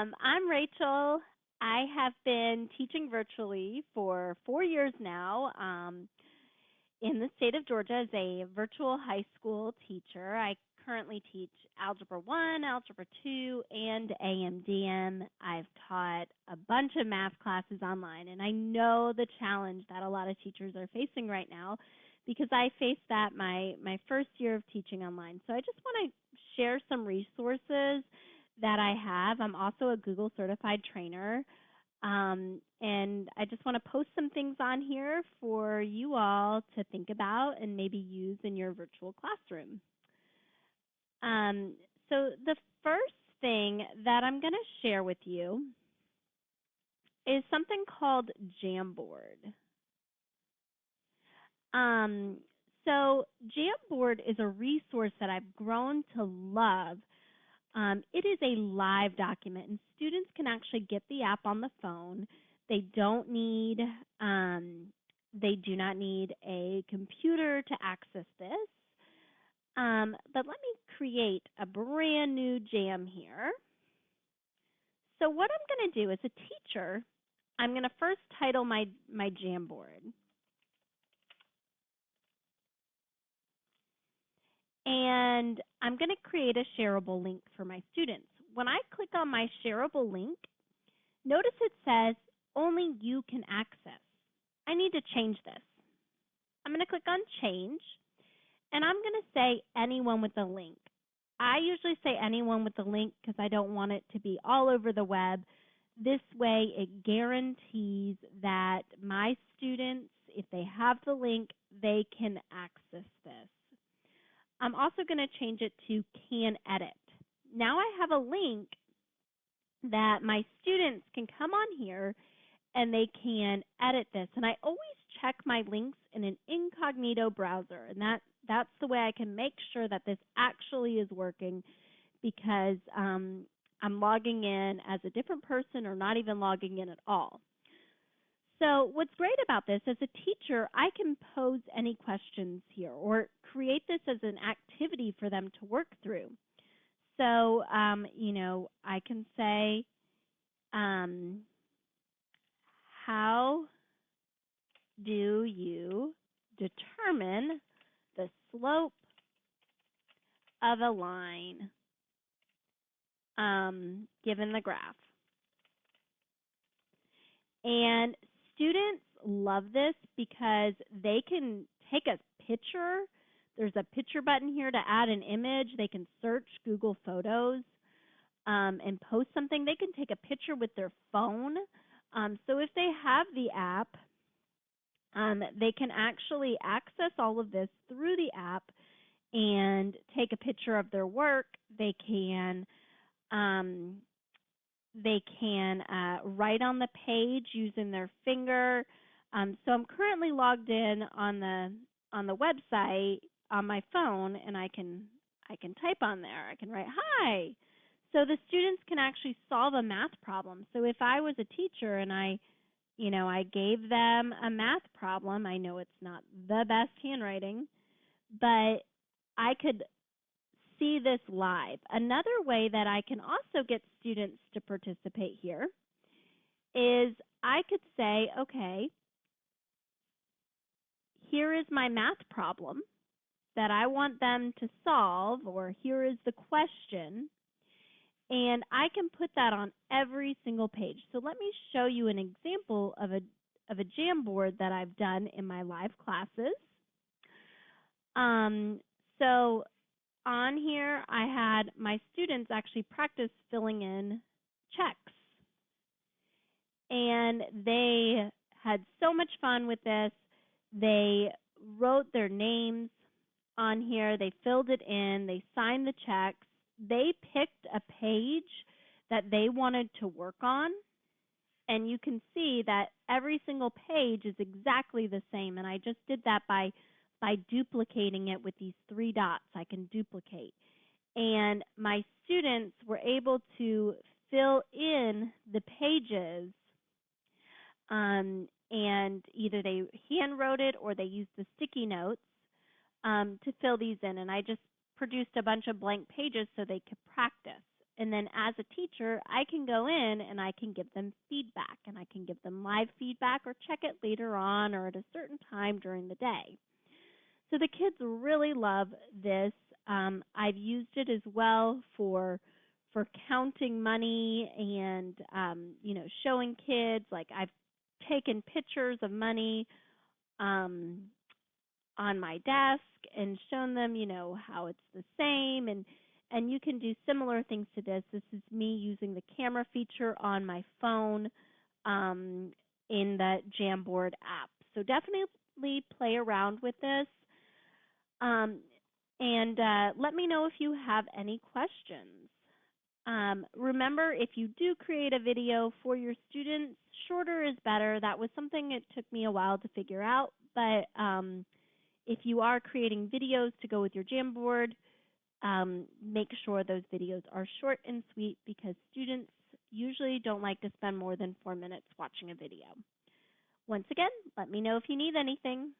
I'm Rachel. I have been teaching virtually for 4 years now in the state of Georgia as a virtual high school teacher. I currently teach Algebra 1, Algebra 2, and AMDM. I've taught a bunch of math classes online, and I know the challenge that a lot of teachers are facing right now because I faced that my first year of teaching online. So I just want to share some resources that I have. I'm also a Google certified trainer. And I just want to post some things on here for you all to think about and maybe use in your virtual classroom. Um, so the first thing that I'm going to share with you is something called Jamboard. Um, so Jamboard is a resource that I've grown to love. It is a live document, and students can actually get the app on the phone. They don't need, they do not need a computer to access this. But let me create a brand new jam here. So what I'm going to do as a teacher, I'm going to first title my Jamboard. And I'm going to create a shareable link for my students. When I click on my shareable link, notice it says only you can access. I need to change this. I'm going to click on change, and I'm going to say anyone with a link. I usually say anyone with a link because I don't want it to be all over the web. This way it guarantees that my students, if they have the link, they can access this. I'm also going to change it to can edit. Now I have a link that my students can come on here and they can edit this. And I always check my links in an incognito browser, and that's the way I can make sure that this actually is working, because I'm logging in as a different person or not even logging in at all. So what's great about this, as a teacher, I can pose any questions here or create this as an activity for them to work through. So, I can say, how do you determine the slope of a line given the graph? And students love this because they can take a picture. There's a picture button here to add an image. They can search Google Photos and post something. They can take a picture with their phone. So if they have the app, they can actually access all of this through the app and take a picture of their work. They can write on the page using their finger. So I'm currently logged in on the website on my phone, and I can type on there. I can write hi. So the students can actually solve a math problem. So if I was a teacher and I gave them a math problem, I know it's not the best handwriting, but I could see this live. Another way that I can also get students to participate here is I could say, okay, here is my math problem that I want them to solve, or here is the question, and I can put that on every single page. So let me show you an example of a Jamboard that I've done in my live classes. So on here, I had my students actually practice filling in checks. And they had so much fun with this. They wrote their names on here. They filled it in. They signed the checks. They picked a page that they wanted to work on. And you can see that every single page is exactly the same. And I just did that by duplicating it with these 3 dots. I can duplicate. And my students were able to fill in the pages, and either they hand wrote it or they used the sticky notes to fill these in. And I just produced a bunch of blank pages so they could practice. And then as a teacher, I can go in and I can give them feedback, and I can give them live feedback or check it later on or at a certain time during the day. So the kids really love this. I've used it as well for counting money and showing kids, like I've taken pictures of money um, on my desk and shown them, how it's the same, and you can do similar things to this. This is me using the camera feature on my phone um, in the Jamboard app. So definitely play around with this. Um, and let me know if you have any questions. Remember, if you do create a video for your students, shorter is better. That was something it took me a while to figure out, but if you are creating videos to go with your Jamboard, make sure those videos are short and sweet because students usually don't like to spend more than 4 minutes watching a video. Once again, let me know if you need anything.